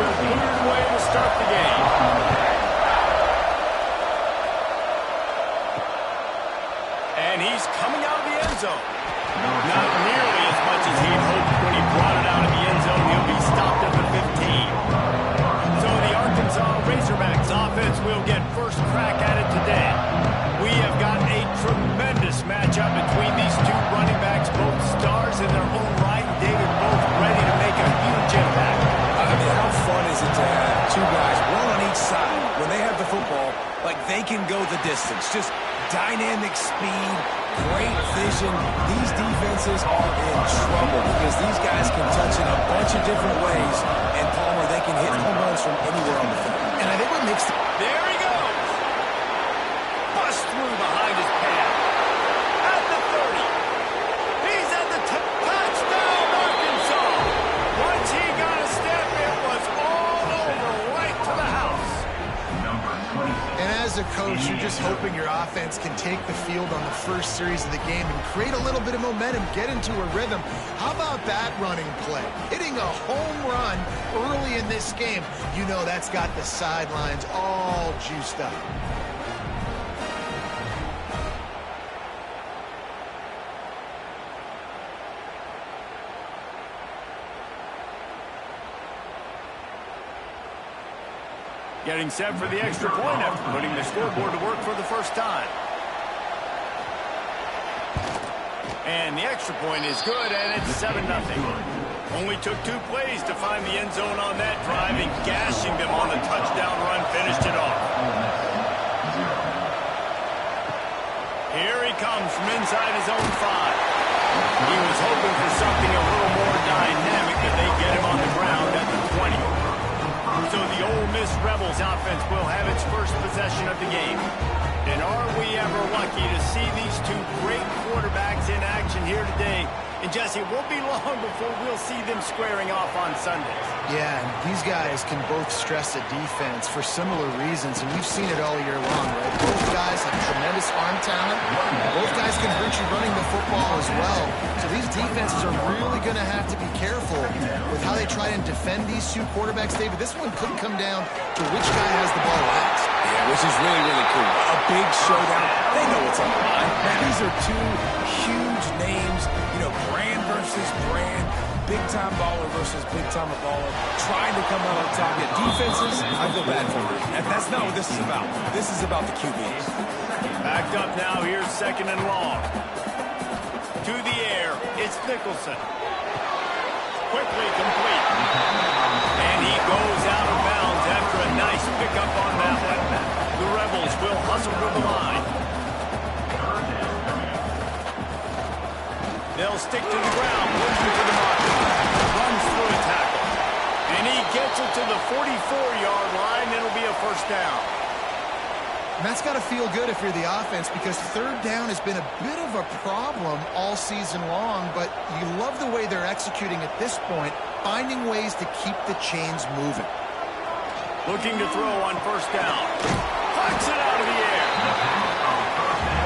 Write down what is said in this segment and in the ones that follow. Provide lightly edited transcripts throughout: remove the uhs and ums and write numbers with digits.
weird way to start the game. And he's coming out of the end zone. Not nearly as much as he'd hoped when he brought it out of the end zone. He'll be stopped at the 15. So the Arkansas Razorbacks offense will get first crack at it today. We have got a tremendous matchup between these two running backs, both stars in their own right. David, both ready to make a huge impact. I mean, how fun is it to have two guys, one on each side, when they have the football, like they can go the distance. Just dynamic speed, great vision. These defenses are in trouble because these guys can touch in a bunch of different ways, and Palmer, they can hit home runs from anywhere on the field. And I think what makes There he goes. Bust through behind his pad. At the 30. He's at the touchdown, Arkansas. Once he got a step, it was all over right to the house. And as a coach, you're just hoping your offense can take the field on the first series of the game and create a little bit of momentum, get into a rhythm. How about that running play? Hitting a home run early in this game. You know that's got the sidelines all juiced up. Getting set for the extra point after putting the scoreboard to work for the first time. And the extra point is good, and it's 7-0. Only took 2 plays to find the end zone on that drive, and gashing them on the touchdown run finished it off. Here he comes from inside his own 5. He was hoping for something a little more dynamic, but they get him on the ground at the 20. So the Ole Miss Rebels offense will have its first possession of the game. And are we ever lucky to see these two great quarterbacks in action here today? And Jesse, it won't be long before we'll see them squaring off on Sundays. Yeah, and these guys can both stress a defense for similar reasons, and we've seen it all year long, right? Both guys have tremendous arm talent. Both guys can hurt you running the football as well. So these defenses are really going to have to be careful with how they try and defend these two quarterbacks, David. This one could come down to which guy has the ball last. Yeah, which is really, really cool. A big showdown. They know what's on the line. Man, these are two huge names, you know, brand versus brand, big-time baller versus big-time baller, trying to come out on top. Yeah, defenses, I feel bad for them. That's not what this is about. This is about the QBs. Backed up now, here's 2nd and long. To the air, it's Nicholson. Quickly complete. And he goes out of bounds after a nice pickup on that one. The Rebels will hustle to the line. They'll stick to the ground, looking for the marker. Runs through a tackle. And he gets it to the 44-yard line. It'll be a first down. And that's got to feel good if you're the offense, because 3rd down has been a bit of a problem all season long, but you love the way they're executing at this point, finding ways to keep the chains moving. Looking to throw on first down. Pucks it out of the air.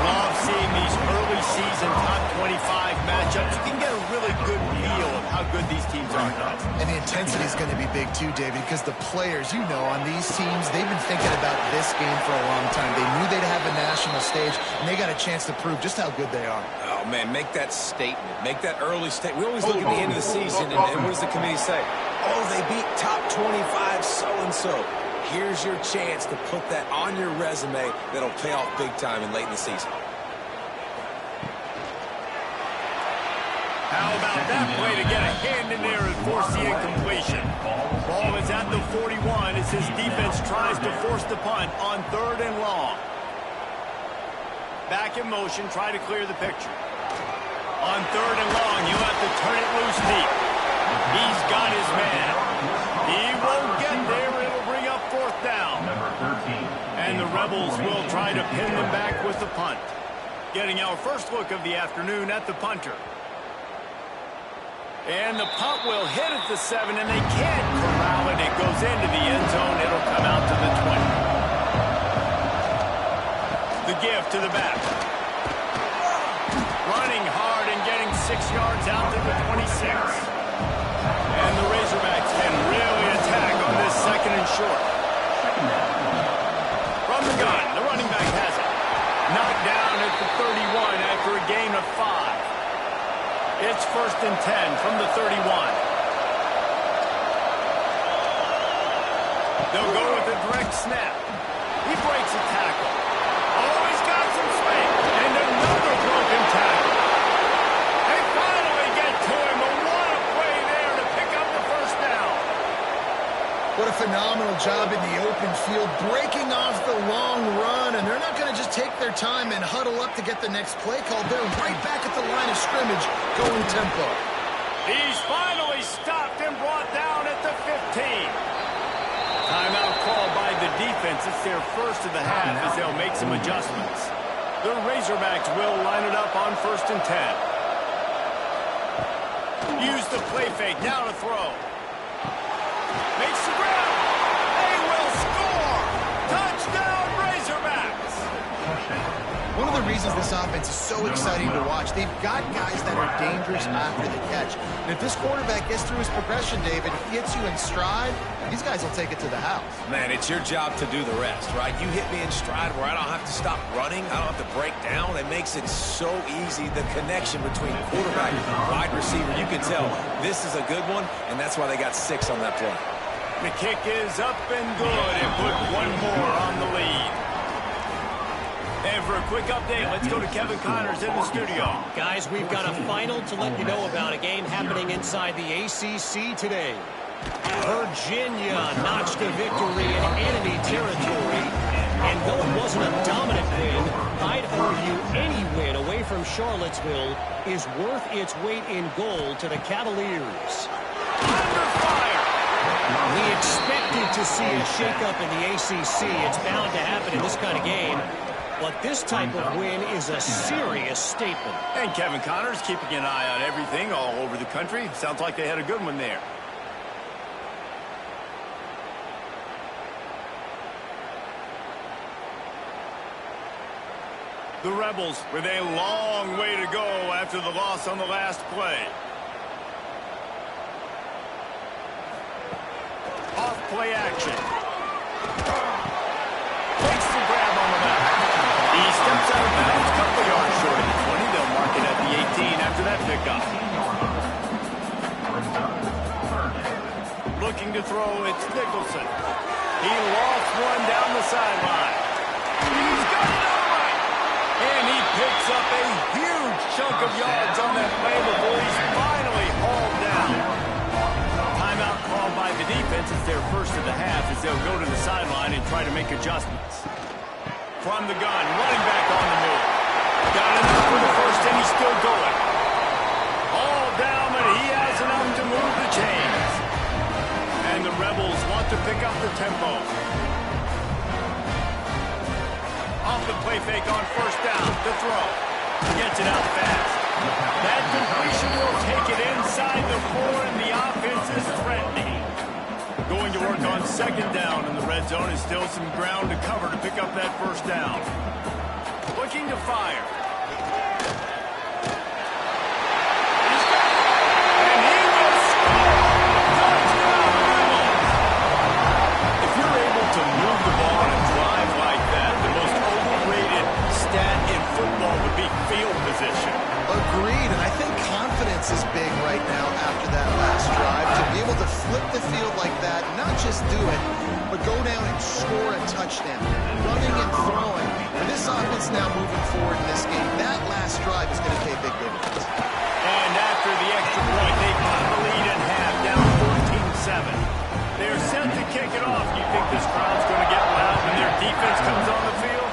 Love seeing these early season top 25 matchups. You can get a really good feel of how good these teams are, guys. And the intensity is going to be big too, David, because the players, you know, on these teams, they've been thinking about this game for a long time. They knew they'd have a national stage, and they got a chance to prove just how good they are. Oh, man, make that statement. Make that early statement. We always look at the end of the season, and what does the committee say? Oh, they beat top 25 so-and-so. Here's your chance to put that on your resume that'll pay off big time and late in the season. How about that play to get a hand in there and force the incompletion? Ball is at the 41 as his defense tries to force the punt on 3rd and long. Back in motion, try to clear the picture. On 3rd and long, you have to turn it loose deep. He's got his man. He won't get there. It'll bring up 4th down. And the Rebels will try to pin them back with the punt. Getting our first look of the afternoon at the punter. And the punt will hit at the 7, and they can't corral it. It goes into the end zone. It'll come out to the 20. The give to the back. Running hard and getting 6 yards out to the 26. And the Razorbacks can really attack on this good snap. He breaks a tackle. Oh, he's got some space. And another broken tackle. They finally get to him. But what a play there to pick up the first down. What a phenomenal job in the open field, breaking off the long run, and they're not going to just take their time and huddle up to get the next play called. They're right back at the line of scrimmage, going tempo. He's finally stopped and brought down at the 15. Timeout called by the defense. It's their first of the half as they'll make some adjustments. The Razorbacks will line it up on 1st and 10. Use the play fake, now to throw. Makes the grab. They will score. Touchdown, Razorbacks. One of the reasons this offense is so exciting to watch, they've got guys that are dangerous after the catch. And if this quarterback gets through his progression, David, he hits you in stride, these guys will take it to the house. Man, it's your job to do the rest, right? You hit me in stride where I don't have to stop running. I don't have to break down. It makes it so easy, the connection between quarterback and wide receiver. You can tell this is a good one, and that's why they got 6 on that play. The kick is up and good and put one more on the lead. And for a quick update, let's go to Kevin Connors in the studio. Guys, we've got a final to let you know about, a game happening inside the ACC today. Virginia notched a victory in enemy territory. And though it wasn't a dominant win, I'd argue any win away from Charlottesville is worth its weight in gold to the Cavaliers. Under fire. We expected to see a shakeup in the ACC. It's bound to happen in this kind of game. But this type of win is a serious statement. And Kevin Connors keeping an eye on everything all over the country. Sounds like they had a good one there. The Rebels with a long way to go after the loss on the last play. Off play action. Takes the grab on the left. He steps out of bounds, a couple yards short of the 20. They'll mark it at the 18 after that pickup. Looking to throw, it's Nicholson. He lost one down the sideline. He's got it over it. And he picks up a huge chunk of yards on that play before he's finally hauled down. Timeout called by the defense. It's their first of the half as they'll go to the sideline and try to make adjustments. From the gun, running back on the move. Got enough for the first, and he's still going. All down, but he has enough to move the chains. And the Rebels want to pick up the tempo. Off the play fake on 1st down, the throw. Gets it out fast. That completion will take it inside the 4, and the offense is threatening. Going to work on 2nd down in the red zone is still some ground to cover to pick up that 1st down. Looking to fire. He's got it. And he will score. Touchdown, Rebels. If you're able to move the ball on a drive like that, the most overrated stat in football would be field position. Agreed, and I think confidence is big right now after that last drive. To be able to flip the field like that, not just do it, but go down and score a touchdown. Running and throwing. And this offense now moving forward in this game, that last drive is going to pay big dividends. And after the extra point, they cut the lead in half, down 14-7. They're set to kick it off. You think this crowd's going to get loud when their defense comes on the field?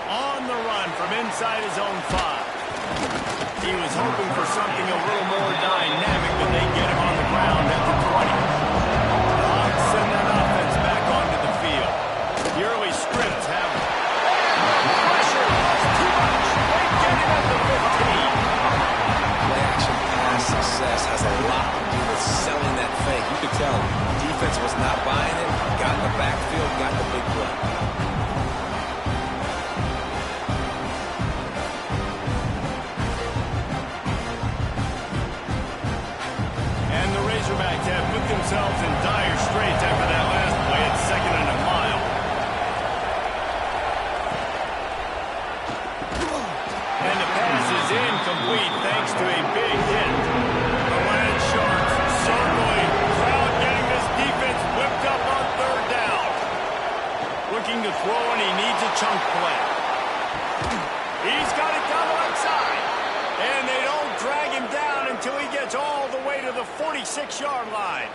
On the run from inside his own 5. He was hoping for something a little more dynamic, but they get him on the ground at the 20. The Hawks send that offense back onto the field. The early scripts have pressure. That's too much. They get him at the 15. Play action pass success has a lot to do with selling that fake. You could tell defense was not buying it. Got in the backfield, got the big play. Razorbacks have put themselves in dire straits after that last play at 2nd and a mile. And the pass is incomplete thanks to a big hit. The Land Sharks circling. Crowd getting this defense whipped up on 3rd the 46-yard line.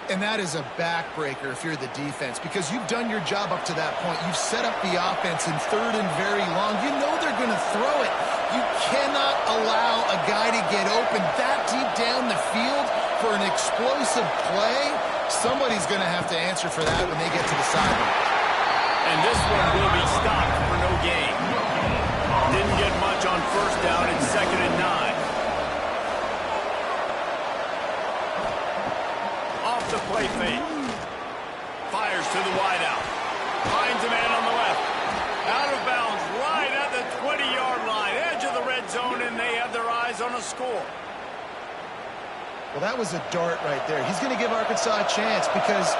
And that is a backbreaker if you're the defense, because you've done your job up to that point. You've set up the offense in 3rd and very long. You know they're going to throw it. You cannot allow a guy to get open that deep down the field for an explosive play. Somebody's going to have to answer for that when they get to the sideline. And this one will be stopped for no gain. Didn't get much on 1st down and 2nd and 9. The play fake. Fires to the wideout. Finds a man on the left. Out of bounds right at the 20-yard line. Edge of the red zone, and they have their eyes on a score. Well, that was a dart right there. He's going to give Arkansas a chance because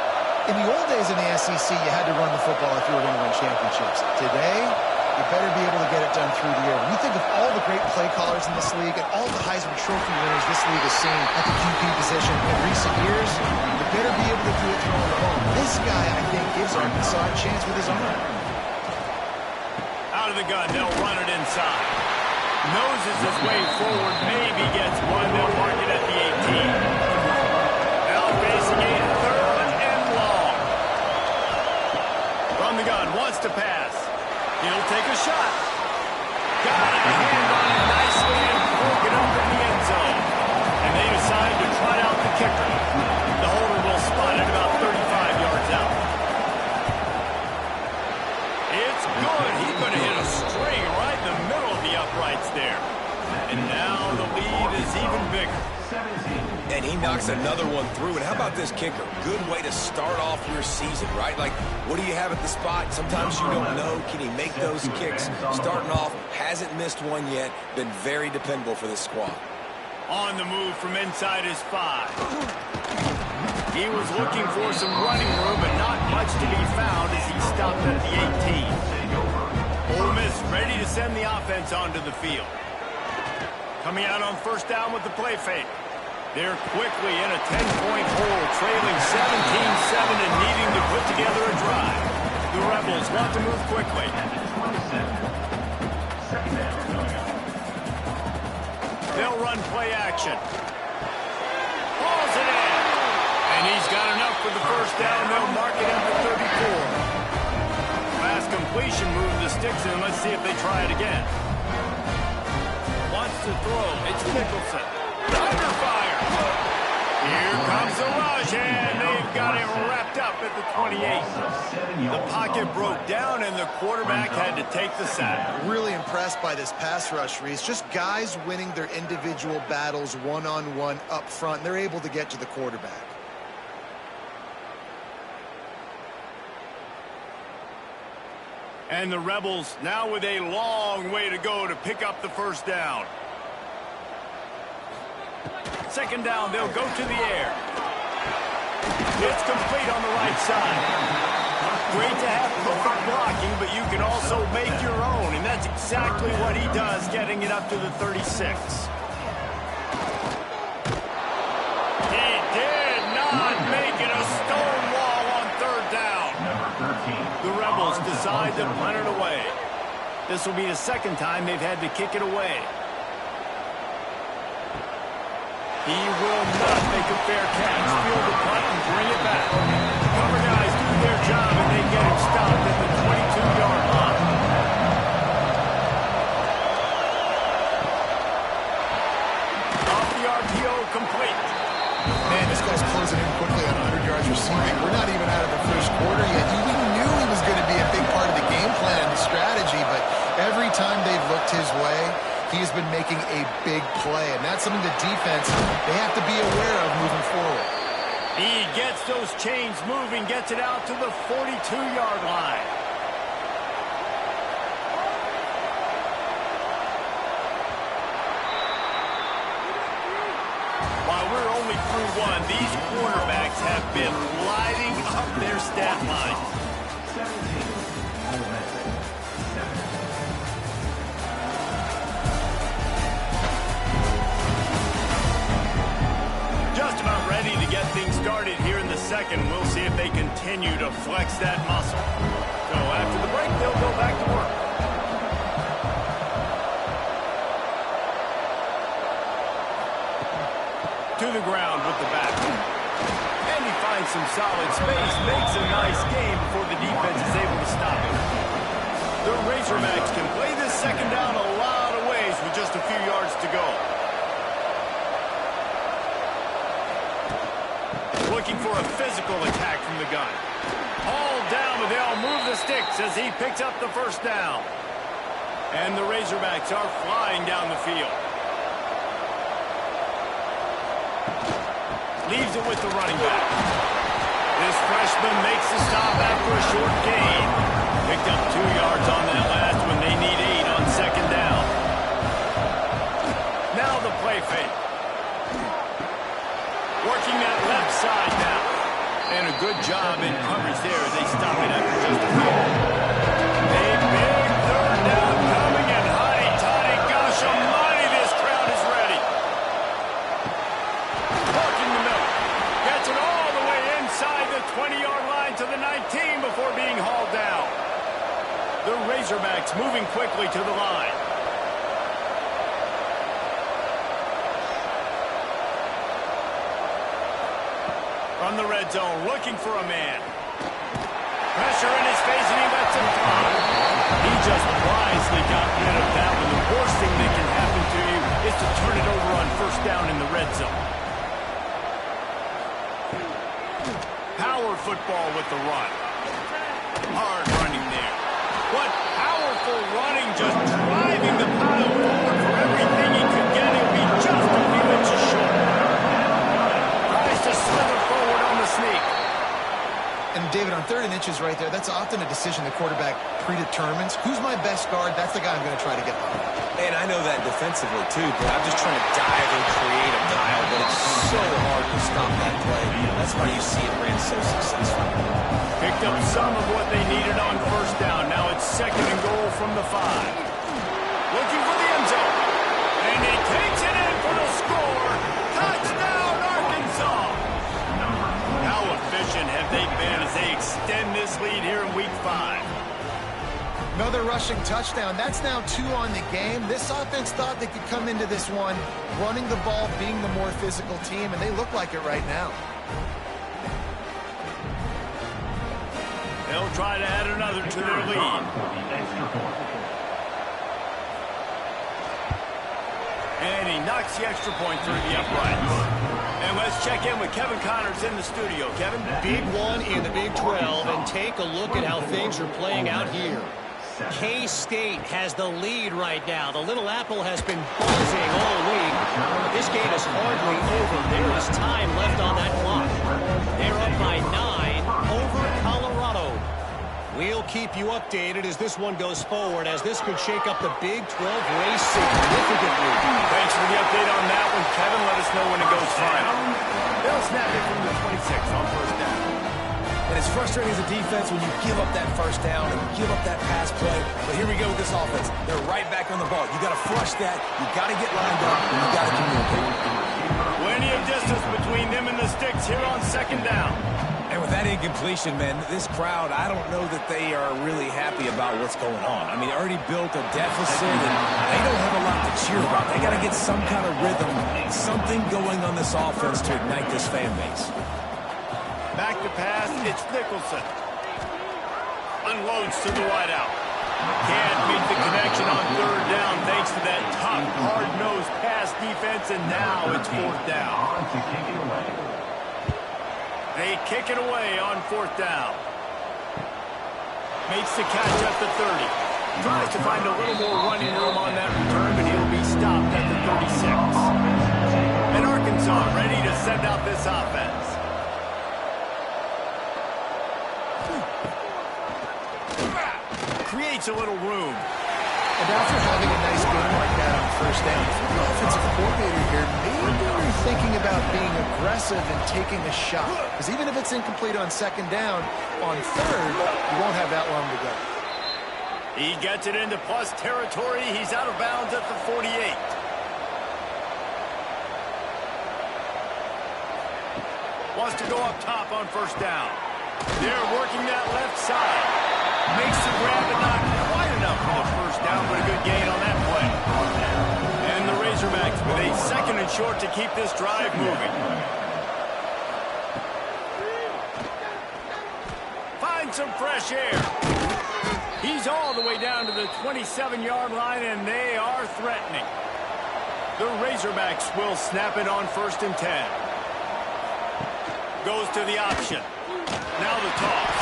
in the old days in the SEC, you had to run the football if you were going to win championships. Today, you better be able to get it done through the air. When you think of all the great play callers in this league and all the Heisman Trophy winners this league has seen at the QB position in recent years, you better be able to do it throwing the ball. This guy, I think, gives Arkansas a chance with his arm. Out of the gun, they'll run it inside. Noses his way forward, maybe gets one. They'll mark it at the 18. Now facing a 3rd and long. From the gun, wants to pass. He'll take a shot. Got a hand on it nicely and broke it up in the end zone. And they decide to trot out the kicker. The holder will spot it about 35 yards out. It's good. He could have hit a string right in the middle of the uprights there. And now the lead is even bigger. And he knocks another one through. And how about this kicker? Good way to start off your season, right? Like, what do you have at the spot? Sometimes you don't know. Can he make those kicks? Starting off, hasn't missed one yet. Been very dependable for this squad. On the move from inside his 5. He was looking for some running room, but not much to be found as he stopped at the 18. Ole Miss ready to send the offense onto the field. Coming out on 1st down with the play fake. They're quickly in a 10-point hole, trailing 17-7 and needing to put together a drive. The Rebels want to move quickly. They'll run play action. Balls it in. And he's got enough for the 1st down. They'll mark it at the 34. Fast completion, move the sticks in. Let's see if they try it again. Wants to throw. It's Nicholson. Under fire. Here comes the rush, and they've got him wrapped up at the 28. The pocket broke down, and the quarterback had to take the sack. Really impressed by this pass rush, Reese. Just guys winning their individual battles one-on-one up front. They're able to get to the quarterback. And the Rebels now with a long way to go to pick up the 1st down. 2nd down, they'll go to the air. It's complete on the right side. Great to have perfect blocking, but you can also make your own, and that's exactly what he does, getting it up to the 36. He did not make it a stone wall on 3rd down. The Rebels decide to punt it away. This will be the 2nd time they've had to kick it away. He will not make a fair catch. Field the punt and bring it back. Cover guys do their job, and they get him stopped at the 22-yard line. Off the RPO, complete. Man, this guy's closing in quickly on 100 yards receiving. We're not even out of the 1st quarter yet. We knew he was going to be a big part of the game plan and the strategy, but every time they've looked his way, he has been making a big play, and that's something the defense, they have to be aware of moving forward. He gets those chains moving, gets it out to the 42-yard line. While we're only through one, these quarterbacks have been lighting up their stat line. Just about ready to get things started here in the 2nd. We'll see if they continue to flex that muscle. So after the break, they'll go back to work. To the ground with the back. And he finds some solid space, makes a nice game before the defense is able to stop him. The Razorbacks can play this second down a lot of ways with just a few yards to go. Looking for a physical attack from the gun. All down, but they'll move the sticks as he picks up the first down. And the Razorbacks are flying down the field. Leaves it with the running back. This freshman makes the stop after a short gain. Picked up 2 yards on that last one. They need 8 on second down. Now the play fake. Working that left side now. And a good job in coverage there as they stop it after just a few. A big third down coming, and honey, toddy, gosh almighty, this crowd is ready. Park in the middle. Gets it all the way inside the 20-yard line to the 19 before being hauled down. The Razorbacks moving quickly to the line. From the red zone, looking for a man. Pressure in his face, and he lets him fly. He just wisely got rid of that one. The worst thing that can happen to you is to turn it over on first down in the red zone. Power football with the run. Hard running there. What powerful running, just driving the pile forward for everything he could get. He'll be just a few inches short. Tries to slither forward on the sneak. And David, on 3rd and inches right there, that's often a decision the quarterback predetermines. Who's my best guard? That's the guy I'm going to try to get behind. And I know that defensively, too, but I'm just trying to dive and create a pile, but it's so hard to stop that play. That's why you see it ran so successful. Picked up some of what they needed on first down. Now it's 2nd and goal from the 5. Looking for the end zone. And he takes it in for the score. Touchdown, Arkansas. How efficient have they been as they extend this lead here in Week 5? Another rushing touchdown. That's now 2 on the game. This offense thought they could come into this one running the ball, being the more physical team, and they look like it right now. They'll try to add another to their lead. And he knocks the extra point through the uprights. And let's check in with Kevin Connors in the studio. Kevin? Big one in the Big 12, and take a look at how things are playing out here. K-State has the lead right now. The Little Apple has been buzzing all week. This game is hardly over. There is time left on that clock. They're up by 9 over Colorado. We'll keep you updated as this one goes forward, as this could shake up the Big 12 race significantly. Thanks for the update on that one, Kevin. Let us know when it goes final. They'll snap it from the 26 on first down. And it's frustrating as a defense when you give up that first down and give up that pass play. But here we go with this offense. They're right back on the ball. You got to flush that. You got to get lined up, and you got to communicate. Plenty of distance between them and the sticks here on second down. And with that incompletion, man, this crowd, I don't know that they are really happy about what's going on. I mean, they already built a deficit, and they don't have a lot to cheer about. They got to get some kind of rhythm, something going on this offense to ignite this fan base. Back to pass, it's Nicholson. Unloads to the wideout. Can't meet the connection on third down thanks to that tough, hard-nosed pass defense, and now it's 4th down. They kick it away on 4th down. Makes the catch at the 30. Tries to find a little more running room on that return, but he'll be stopped at the 36. And Arkansas ready to send out this offense. Creates a little room. And after having a nice game like that on first down, if you're the offensive coordinator here, maybe you're thinking about being aggressive and taking a shot. Because even if it's incomplete on second down, on third, you won't have that long to go. He gets it into plus territory. He's out of bounds at the 48. Wants to go up top on first down. They're working that left side. Makes the grab, but not quite enough for the first down, but a good gain on that play. And the Razorbacks with a 2nd and and short to keep this drive moving. Find some fresh air. He's all the way down to the 27-yard line, and they are threatening. The Razorbacks will snap it on 1st and 10. Goes to the option. Now the toss.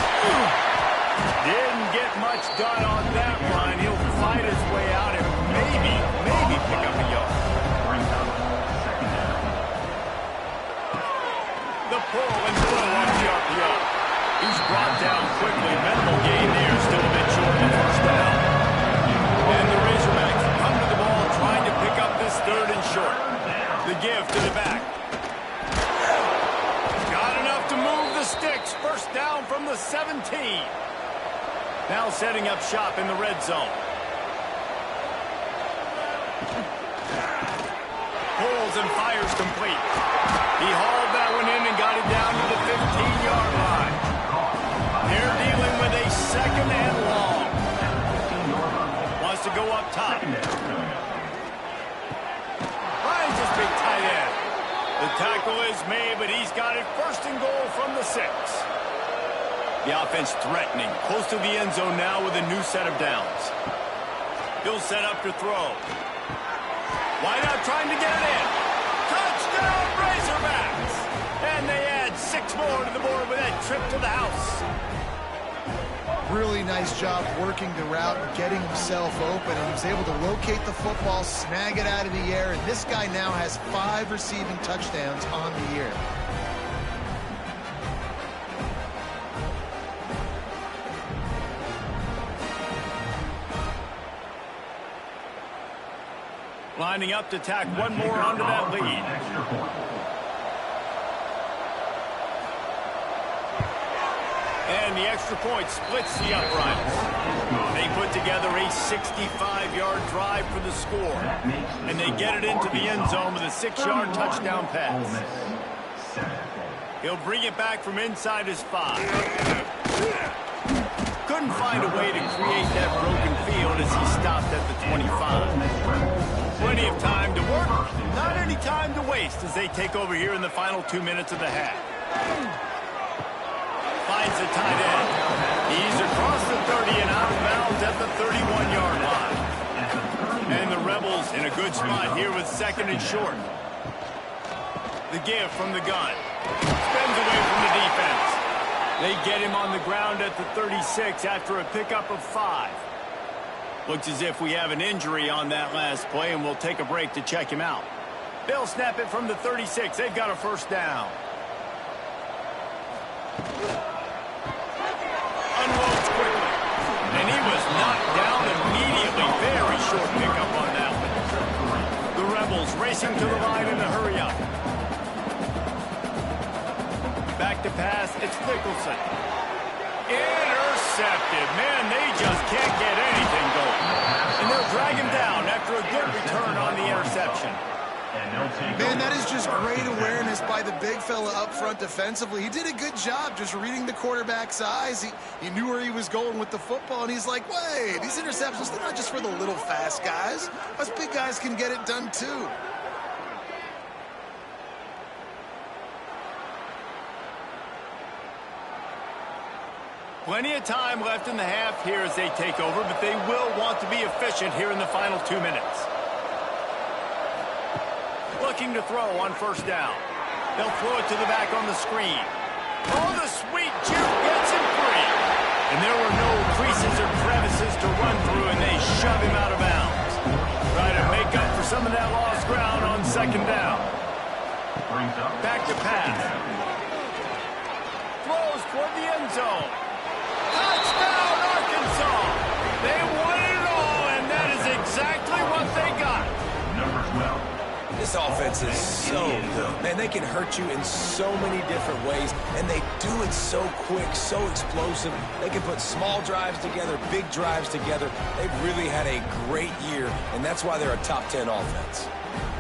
Didn't get much done on that run. He'll fight his way out and maybe pick up a yard. The pull and throw on the RPO. He's brought down quickly. Minimal gain there. Still a bit short of the 1st down. And the Razorbacks come to the ball trying to pick up this 3rd and short. The give to the back. Got enough to move the sticks. 1st down from the 17. Now setting up shop in the red zone. Pulls and fires complete. He hauled that one in and got it down to the 15-yard line. They're dealing with a 2nd and long. Wants to go up top. Finds his big tight end. The tackle is made, but he's got it 1st and goal from the 6. The offense threatening. Close to the end zone now with a new set of downs. He'll set up to throw. Wide out trying to get it in. Touchdown Razorbacks! And they add 6 more to the board with that trip to the house. Really nice job working the route and getting himself open, and he was able to locate the football, snag it out of the air, and this guy now has 5 receiving touchdowns on the year. Lining up to tack one more onto that lead. And the extra point splits the uprights. They put together a 65-yard drive for the score. And they get it into the end zone with a 6-yard touchdown pass. He'll bring it back from inside his 5. Couldn't find a way to create that broken field as he stopped at the 25. Plenty of time to work, not any time to waste as they take over here in the final 2 minutes of the half. Finds the tight end. He's across the 30 and out of bounds at the 31-yard line. And the Rebels in a good spot here with 2nd and short. The give from the gun. Spins away from the defense. They get him on the ground at the 36 after a pickup of 5. Looks as if we have an injury on that last play, and we'll take a break to check him out. They'll snap it from the 36. They've got a 1st down. Unloads quickly. And he was knocked down immediately. Very short pickup on that one. The Rebels racing to the line in a hurry up. Back to pass. It's Nicholson. Intercepted. Man, they just can't get anything going. And they'll drag him down after a good return on the interception. Man, that is just great awareness by the big fella up front defensively. He did a good job just reading the quarterback's eyes. He knew where he was going with the football, and he's like, wait, these interceptions, they're not just for the little fast guys. Us big guys can get it done too. Plenty of time left in the half here as they take over, but they will want to be efficient here in the final 2 minutes. Looking to throw on 1st down. They'll throw it to the back on the screen. Oh, the sweet juke gets him free. And there were no creases or crevices to run through, and they shove him out of bounds. Try to make up for some of that lost ground on 2nd down. Back to pass. Throws toward the end zone. Touchdown, Arkansas! They won it all, and that is exactly what they got. This offense is so good. Man, they can hurt you in so many different ways, and they do it so quick, so explosive. They can put small drives together, big drives together. They've really had a great year, and that's why they're a top 10 offense.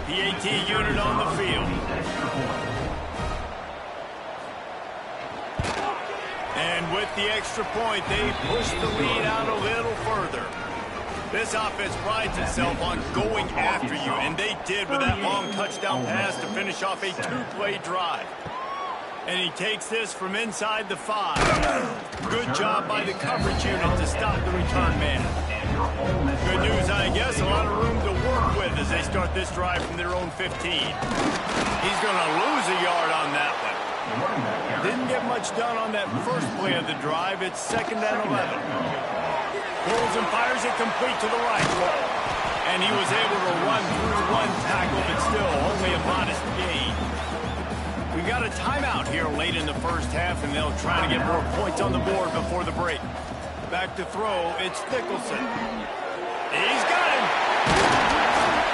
PAT unit on the field. And with the extra point, they push the lead out a little further. This offense prides itself on going after you, and they did with that long touchdown pass to finish off a two-play drive. And he takes this from inside the 5. Good job by the coverage unit to stop the return man. Good news, I guess, a lot of room to work with as they start this drive from their own 15. He's going to lose a yard on that one. Didn't get much done on that first play of the drive. It's 2nd and 11. Pulls and fires it complete to the right. And he was able to run through one tackle, but still only a modest gain. We got a timeout here late in the first half, and they'll try to get more points on the board before the break. Back to throw, it's Nicholson. He's got him.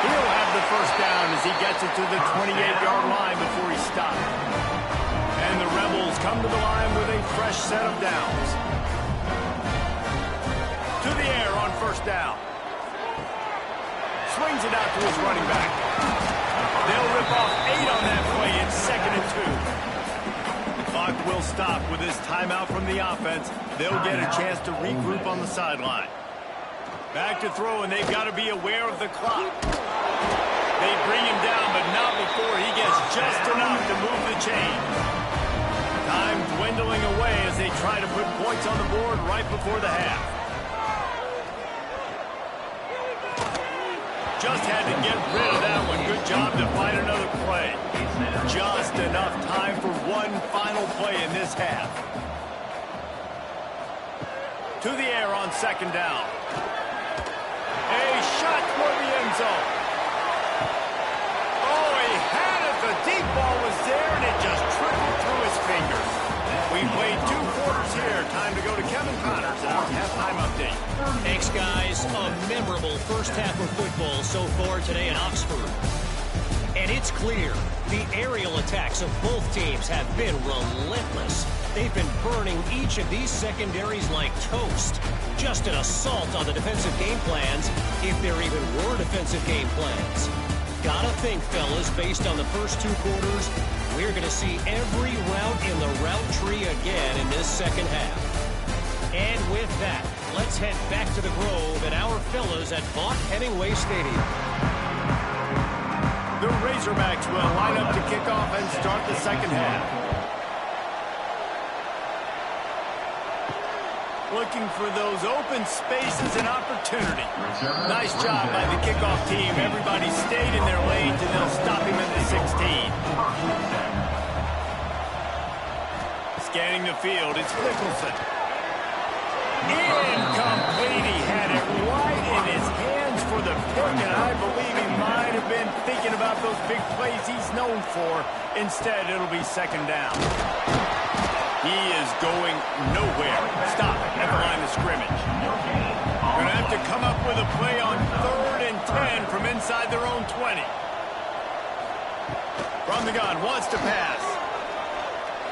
He'll have the first down as he gets it to the 28-yard line before he stopped. And the Rebels come to the line with a fresh set of downs. To the air on first down. Swings it out to his running back. They'll rip off 8 on that play. It's 2nd and 2. The clock will stop with this timeout from the offense. They'll get a chance to regroup on the sideline. Back to throw, and they've got to be aware of the clock. They bring him down, but not before he gets just enough to move the chains. Time dwindling away as they try to put points on the board right before the half. Just had to get rid of that one. Good job to find another play. Just enough time for one final play in this half. To the air on 2nd down. A shot toward the end zone. Oh, he had it. The deep ball was there, and it just trickled through his fingers. We played 2 quarters here. Time to go to Kevin Connors and our halftime update. Thanks, guys. A memorable first half of football so far today in Oxford. And it's clear the aerial attacks of both teams have been relentless. They've been burning each of these secondaries like toast. Just an assault on the defensive game plans, if there even were defensive game plans. Gotta think, fellas, based on the first 2 quarters, we're going to see every route in the route tree again in this second half. And with that, let's head back to the Grove and our fellas at Vaught Hemingway Stadium. The Razorbacks will line up to kick off and start the second half. Looking for those open spaces and opportunity. Nice job by the kickoff team. Everybody stayed in their lanes, and they'll stop him at the 16. Scanning the field, it's Nicholson. Incomplete. He had it right in his hands for the pick, and I believe he might have been thinking about those big plays he's known for. Instead, it'll be 2nd down. He is going nowhere. Stop at the line of scrimmage. Going to have to come up with a play on 3rd and 10 from inside their own 20. From the gun, wants to pass.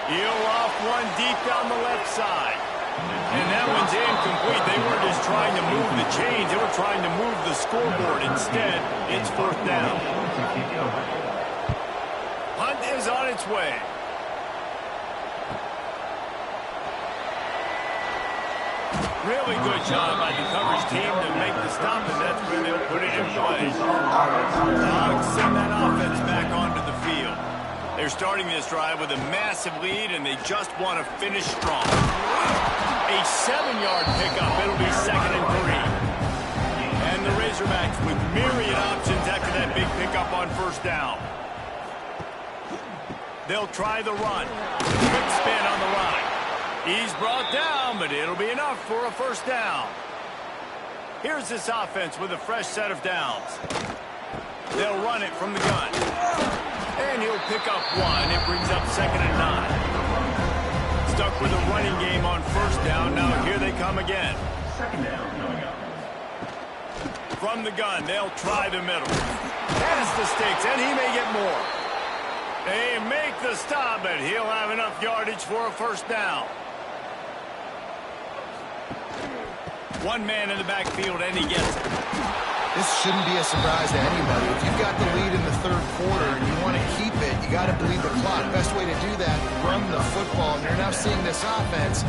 He'll off one deep down the left side. And that one's incomplete. They weren't just trying to move the chains. They were trying to move the scoreboard. Instead, it's 4th down. Hunt is on its way. Really good job by the coverage team to make the stop, and that's where they'll put it in play. Dogs send that offense back onto the field. They're starting this drive with a massive lead, and they just want to finish strong. A 7-yard pickup. It'll be 2nd and 3. And the Razorbacks with myriad options after that big pickup on first down. They'll try the run. Quick spin on the line. He's brought down, but it'll be enough for a first down. Here's this offense with a fresh set of downs. They'll run it from the gun. And he'll pick up 1. It brings up 2nd and 9. Stuck with a running game on first down. Now here they come again. 2nd down coming up. From the gun, they'll try the middle. Has the sticks, and he may get more. They make the stop, but he'll have enough yardage for a first down. One man in the backfield, and he gets it. This shouldn't be a surprise to anybody. If you've got the lead in the 3rd quarter and you want want to keep it, you got to bleed the clock. Best way to do that, run the football. And you're now seeing this offense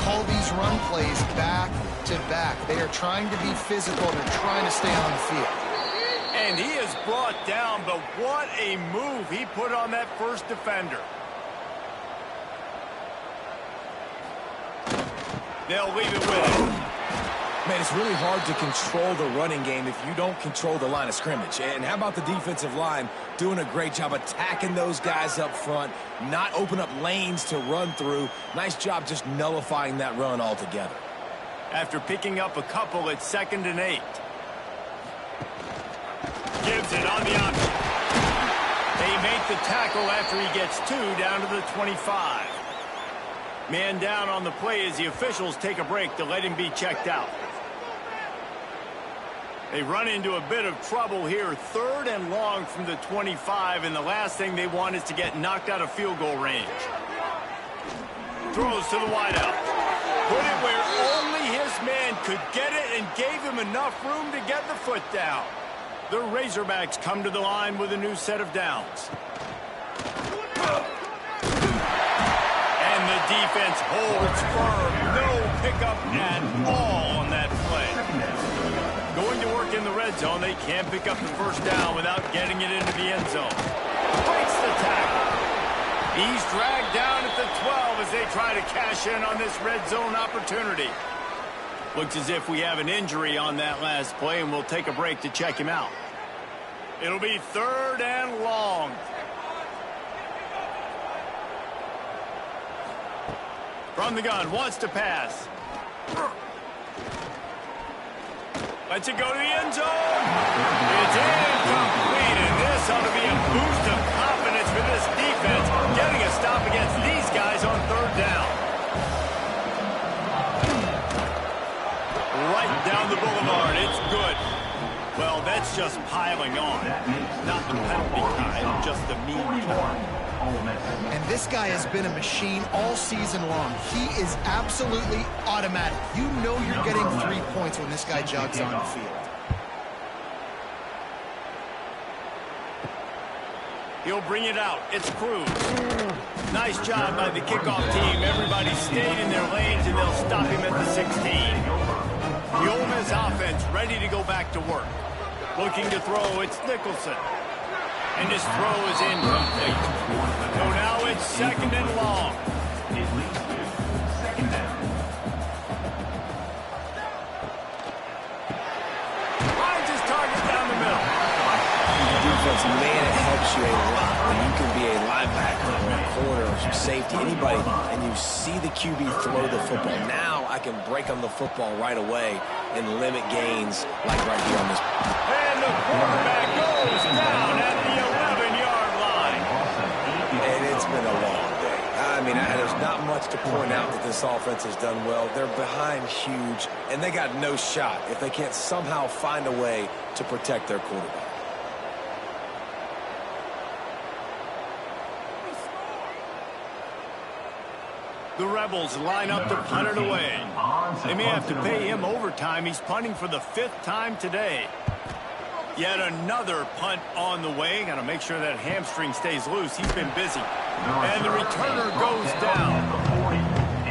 call these run plays back to back. They are trying to be physical. They're trying to stay on the field. And he is brought down, but what a move he put on that first defender. They'll leave it with him. Man, it's really hard to control the running game if you don't control the line of scrimmage. And how about the defensive line doing a great job attacking those guys up front, not open up lanes to run through. Nice job just nullifying that run altogether. After picking up a couple, it's 2nd and 8. Gives it on the option. They make the tackle after he gets 2 down to the 25. Man down on the play as the officials take a break to let him be checked out. They run into a bit of trouble here. 3rd and long from the 25, and the last thing they want is to get knocked out of field goal range. Throws to the wideout. Put it where only his man could get it and gave him enough room to get the foot down. The Razorbacks come to the line with a new set of downs. And the defense holds firm. No pickup at all on that play. Going to work in the red zone, they can't pick up the first down without getting it into the end zone. Breaks the tackle. He's dragged down at the 12 as they try to cash in on this red zone opportunity. Looks as if we have an injury on that last play, and we'll take a break to check him out. It'll be 3rd and long. From the gun, wants to pass. Lets it go to the end zone. It's incomplete, and this ought to be a boost of confidence for this defense, getting a stop against these guys on 3rd down. Right down the boulevard, it's good. Well, that's just piling on. Not the penalty kind, just the mean kind. And this guy has been a machine all season long. He is absolutely automatic. You know you're getting 3 points when this guy jogs on the field. He'll bring it out. It's Cruz. Nice job by the kickoff team. Everybody stayed in their lanes, and they'll stop him at the 16. The Ole Miss offense ready to go back to work. Looking to throw, it's Nicholson. And his throw is incomplete. So now it's 2nd and long. Finds his target down the middle. Defense, man, it helps you a lot when you can be a linebacker or a corner or some safety, anybody, and you see the QB throw the football. Now I can break on the football right away and limit gains like right here on this. And the quarterback goes down at the 11-yard line. And it's been a long day. I mean, there's not much to point out that this offense has done well. They're behind huge, and they got no shot if they can't somehow find a way to protect their quarterback. The Rebels line up to punt it away. They may have to pay him overtime. He's punting for the 5th time today. Yet another punt on the way. Got to make sure that hamstring stays loose. He's been busy. And the returner goes down.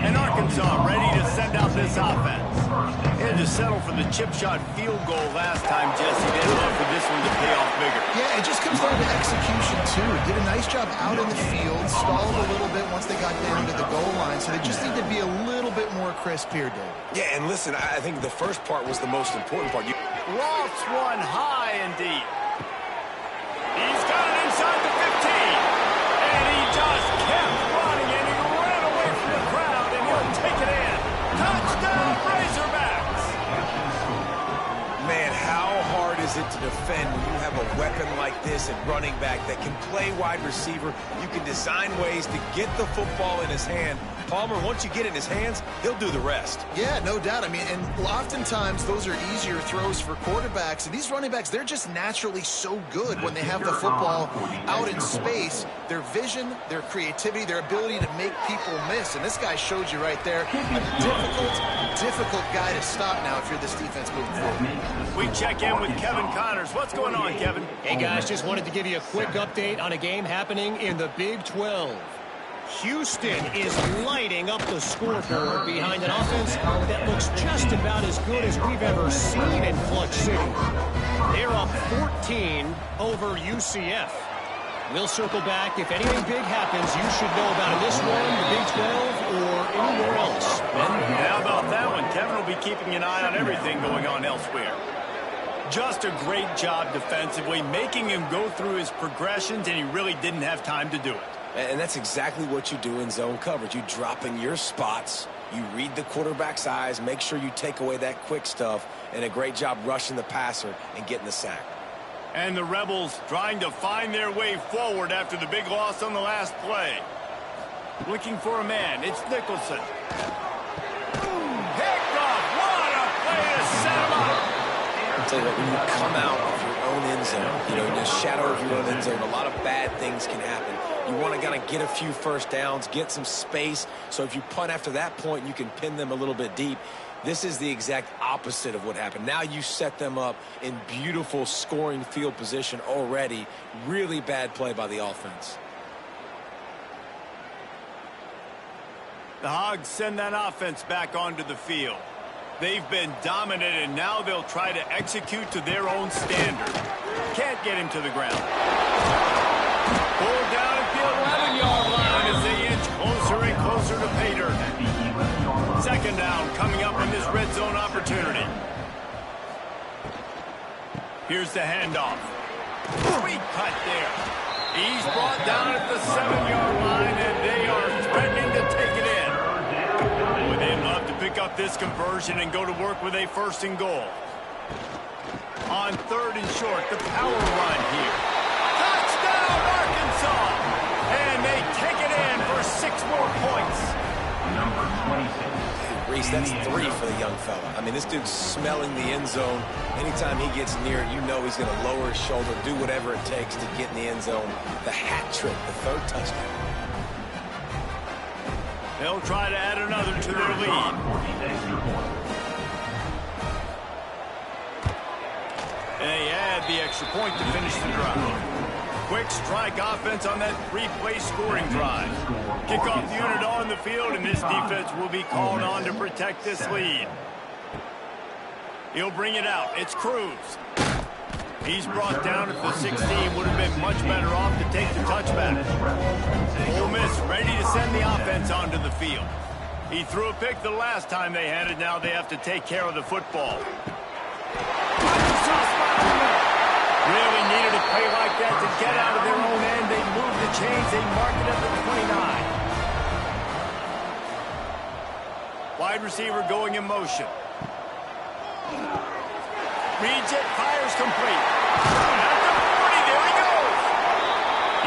And Arkansas ready to send out this offense. He had to settle for the chip shot field goal last time, Jesse. They didn't look for this one to pay off bigger. Yeah, it just comes down to execution, too. Did a nice job out in the field, stalled a little bit once they got down to the goal line, so they just need to be a little bit more crisp here, Dave. Yeah, and listen, I think the first part was the most important part. Lofts one high and deep. He's got it inside the 15. And he just kept running, and he ran away from the crowd, and he'll take it in. Touchdown, Razorbacks. Man, how hard is it to defend when you have a weapon like this at running back that can play wide receiver? You can design ways to get the football in his hand, Palmer, once you get it in his hands, he'll do the rest. Yeah, no doubt. I mean, and oftentimes those are easier throws for quarterbacks. And these running backs, they're just naturally so good when they have the football out in space. Their vision, their creativity, their ability to make people miss. And this guy showed you right there, a difficult guy to stop now if you're this defense moving forward. We check in with Kevin Connors. What's going on, Kevin? Hey, guys, just wanted to give you a quick update on a game happening in the Big 12. Houston is lighting up the scoreboard behind an offense that looks just about as good as we've ever seen in Clutch City. They're up 14 over UCF. We'll circle back. If anything big happens, you should know about in this one, the Big 12, or anywhere else. How about that one? Kevin will be keeping an eye on everything going on elsewhere. Just a great job defensively, making him go through his progressions, and he really didn't have time to do it. And that's exactly what you do in zone coverage. You drop in your spots, you read the quarterback's eyes, make sure you take away that quick stuff, and a great job rushing the passer and getting the sack. And the Rebels trying to find their way forward after the big loss on the last play. Looking for a man. It's Nicholson. Picked off. What a play to set him up. I'll tell you what, when you come out of your own end zone, you know, in the shadow of your own end zone, a lot of bad things can happen. You want to kind of get a few first downs, get some space, so if you punt after that point, you can pin them a little bit deep. This is the exact opposite of what happened. Now you set them up in beautiful scoring field position already. Really bad play by the offense. The Hogs send that offense back onto the field. They've been dominant, and now they'll try to execute to their own standard. Can't get him to the ground. Pulled down at the 11-yard line as they inch closer and closer to pay dirt. Second down coming up on this red zone opportunity. Here's the handoff. Sweet cut there. He's brought down at the 7-yard line, and they are threatening to take it in. Boy, they'd love to pick up this conversion and go to work with a 1st and goal. On 3rd and short, the power run here. Touchdown, Arkansas! And they take it in for 6 more points. Number 26. Reese, that's 3 for the young fella. I mean, this dude's smelling the end zone. Anytime he gets near it, you know he's going to lower his shoulder, do whatever it takes to get in the end zone. The hat trick, the 3rd touchdown. They'll try to add another to their lead. They add the extra point to finish the drive. Quick strike offense on that 3-play scoring drive. Kickoff unit on the field, and this defense will be called on to protect this lead. He'll bring it out. It's Cruz. He's brought down at the 16. Would have been much better off to take the touchback. Ole Miss ready to send the offense onto the field. He threw a pick the last time they had it. Now they have to take care of the football. Really needed a play like that to get out of their own end. They move the chains. They mark it at the 29. Wide receiver going in motion. Reads it, fires complete. At the 40, there he goes.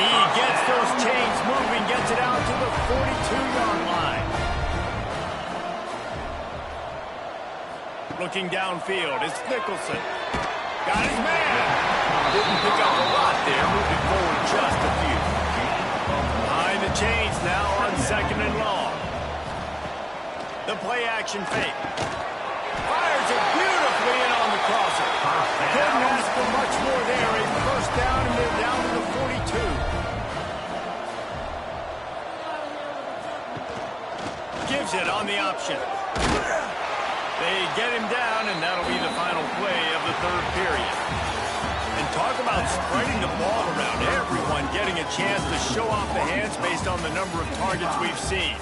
He gets those chains moving, gets it out to the 42-yard line. Looking downfield, it's Nicholson. Got his man. Didn't pick up a lot there, moving forward just a few. Behind the chains now on 2nd and long. The play action fake. Fires it beautifully in on the crosser. Couldn't ask for much more there. A 1st down, and they're down to the 42. Gives it on the option. They get him down, and that'll be the final play of the 3rd period. And talk about spreading the ball around. Everyone getting a chance to show off the hands based on the number of targets we've seen.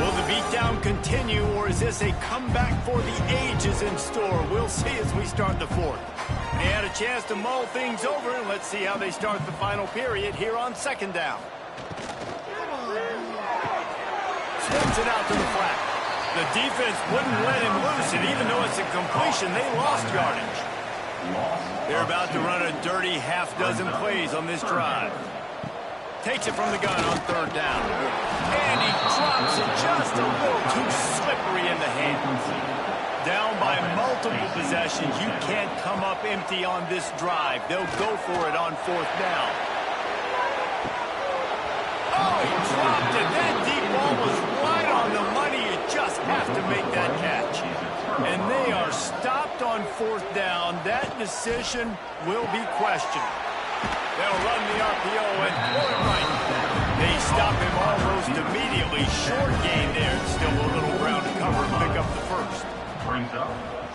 Will the beatdown continue, or is this a comeback for the ages in store? We'll see as we start the 4th. They had a chance to mull things over, and let's see how they start the final period here on 2nd down. Swings it out to the flat. The defense wouldn't let him loose, and even though it's a completion, they lost yardage. They're about to run a dirty half-dozen plays on this drive. Takes it from the gun on third down. And he drops it just a little too slippery in the hands. Down by multiple possessions. You can't come up empty on this drive. They'll go for it on fourth down. Oh, he dropped it. That deep ball was right on the money. You just have to make that catch. And they are stopped on fourth down. That decision will be questioned. They'll run the RPO and throw it right. They stop him almost immediately. Short gain there. Still a little ground to cover and pick up the first. Brings up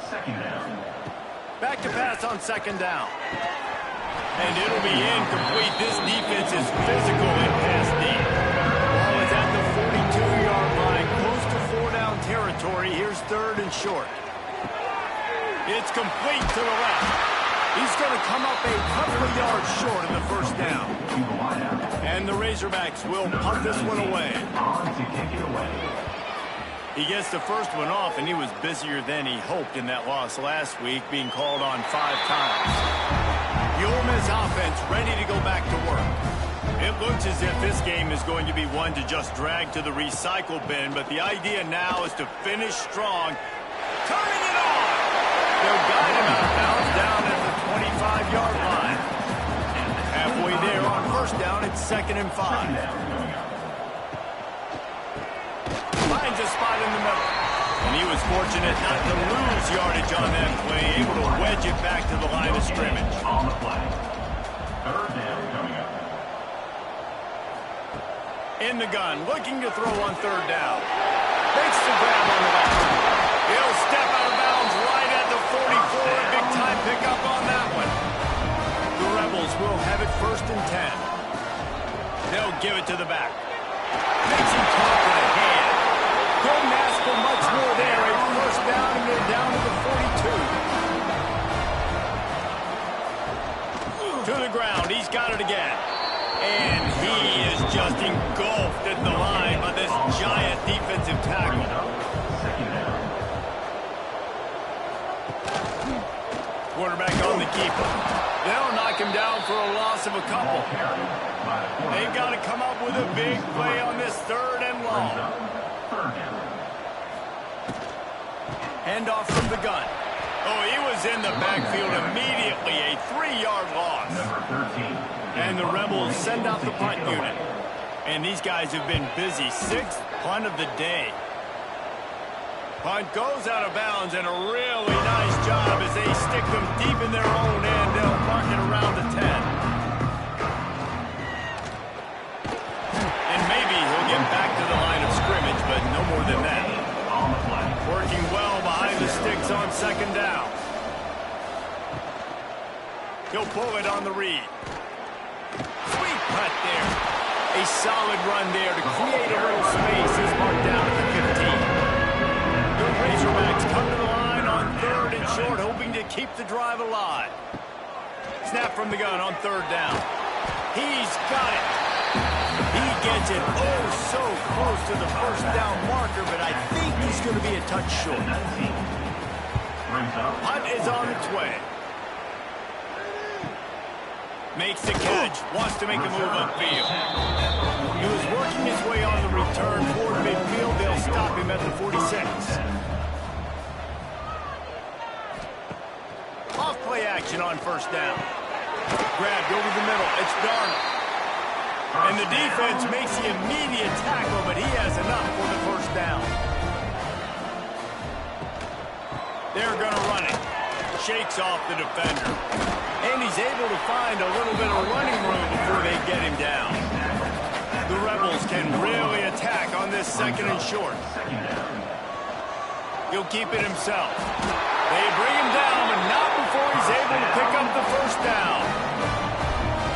second down. Back to pass on second down. And it'll be incomplete. This defense is physical in pass deep. Ball is at the 42-yard line, close to four-down territory. Here's third and short. It's complete to the left. He's going to come up a couple of yards short of the first down. And the Razorbacks will punt this one away. He gets the first one off, and he was busier than he hoped in that loss last week, being called on 5 times. The Ole Miss offense ready to go back to work. It looks as if this game is going to be one to just drag to the recycle bin, but the idea now is to finish strong. Turning it on! They'll guide him out of bounds down at the 25-yard line. Halfway there on first down, it's 2nd and 5. Finds a spot in the middle. And he was fortunate not to lose yardage on that play, able to wedge it back to the line of scrimmage. On the play. Third down coming up. In the gun, looking to throw on third down. Makes the grab on the left. He'll step out of bounds right at the 44. A big time pickup on that one. The Rebels will have it 1st and 10. They'll give it to the back. Makes him talk to the hand. Couldn't ask for much more there. A first down, and they're down to the 42. To the ground. He's got it again. And he is just engulfed at the line by this giant defensive tackle. Quarterback on the keeper. They'll knock him down for a loss of a couple. They've got to come up with a big play on this 3rd and long. Handoff from the gun. Oh, he was in the backfield immediately. A 3-yard loss. And the Rebels send out the punt unit. And these guys have been busy. 6th punt of the day. Punt goes out of bounds, and a really nice job as they stick them deep in their own end. They'll mark it around the 10. And maybe he'll get back to the line of scrimmage, but no more than that. Working well behind the sticks on 2nd down. He'll pull it on the read. Sweet cut there. A solid run there to create a little space. Is marked down at the 15. The Razorbacks come to the line on 3rd and short, hoping to keep the drive alive. Snap from the gun on 3rd down. He's got it. He gets it so close to the first down marker, but I think he's going to be a touch short. Punt is on its way. Makes the catch. Wants to make a move upfield. He was working his way on the return toward midfield. They'll stop him at the 46. Off-play action on first down. Grabbed over the middle. It's Darnold. And the defense makes the immediate tackle, but he has enough for the first down. They're going to run it. Shakes off the defender. And he's able to find a little bit of running room before they get him down. The Rebels can really attack on this 2nd and short. He'll keep it himself. They bring him down, but not before he's able to pick up the first down.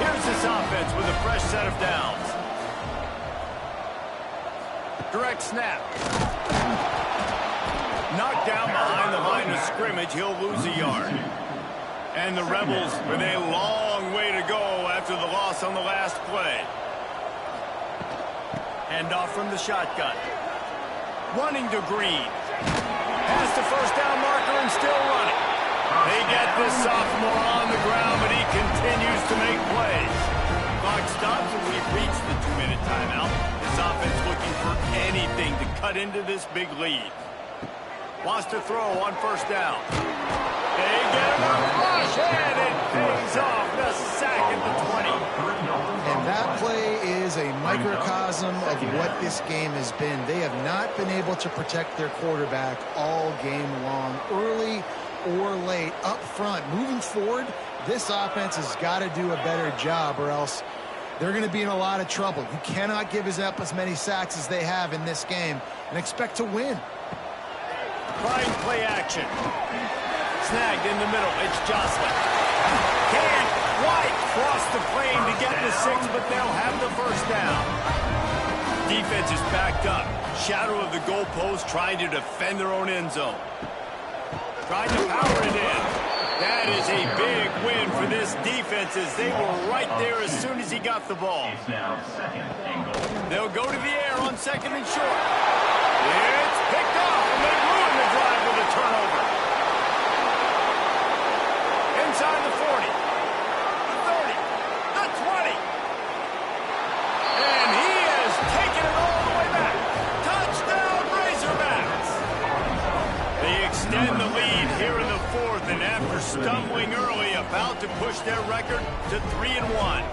Here's this offense with a fresh set of downs. Direct snap. Knocked down behind the line of scrimmage. He'll lose a yard. And the Rebels with a long way to go after the loss on the last play. Handoff from the shotgun. Running to Green. Past the first down marker and still running. They get this sophomore on the ground, but he continues to make plays. Clock stops, and we've reached the 2-minute timeout. This offense looking for anything to cut into this big lead. Wants to throw on first down. They get him a rush, and it pays off. The sack at the 20. And that play is a microcosm of what this game has been. They have not been able to protect their quarterback all game long, early or late, up front. Moving forward, this offense has got to do a better job, or else they're going to be in a lot of trouble. You cannot give us up as many sacks as they have in this game and expect to win. Trying play action. Snagged in the middle. It's Jocelyn. Can't quite cross the plane to get the 6, but they'll have the first down. Defense is backed up. Shadow of the goalpost, trying to defend their own end zone. Trying to power it in. That is a big win for this defense, as they were right there as soon as he got the ball. It's now second and goal. They'll go to the air on second and short. It's picked off, and they ruin the drive with a turnover. Inside the 40, the 30, the 20. And he has taken it all the way back. Touchdown, Razorbacks. They extend the lead here in the 4th, and after stumbling early, about to push their record to 3-1.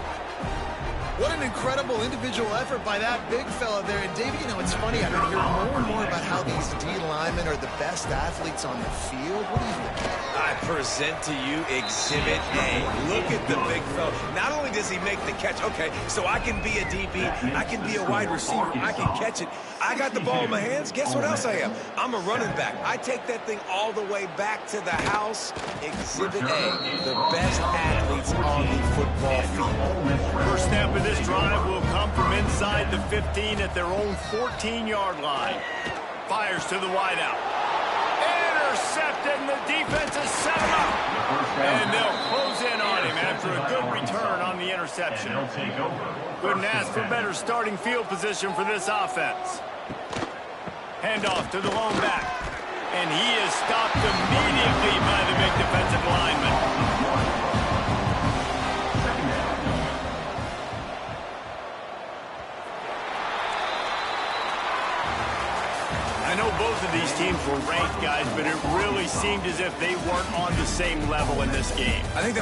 What an incredible individual effort by that big fella there. And, Davey, you know, it's funny. I've been hearing more and more about how these D linemen are the best athletes on the field. What do you think? I present to you Exhibit A. Look at the big fella. Not only does he make the catch, okay, so I can be a DB, I can be a wide receiver, I can catch it. I got the ball in my hands. Guess what else I am? I'm a running back. I take that thing all the way back to the house. Exhibit A, the best athletes on the football field. First snap of this drive will come from inside the 15 at their own 14-yard line. Fires to the wideout. Intercepted, and the defense has set him up. And they'll close in on him after a good return on the interception. And they'll take over. Couldn't ask for better starting field position for this offense. Handoff to the lone back. And he is stopped immediately by the big defensive lineman. I know both of these teams were ranked, guys, but it really seemed as if they weren't on the same level in this game. I think that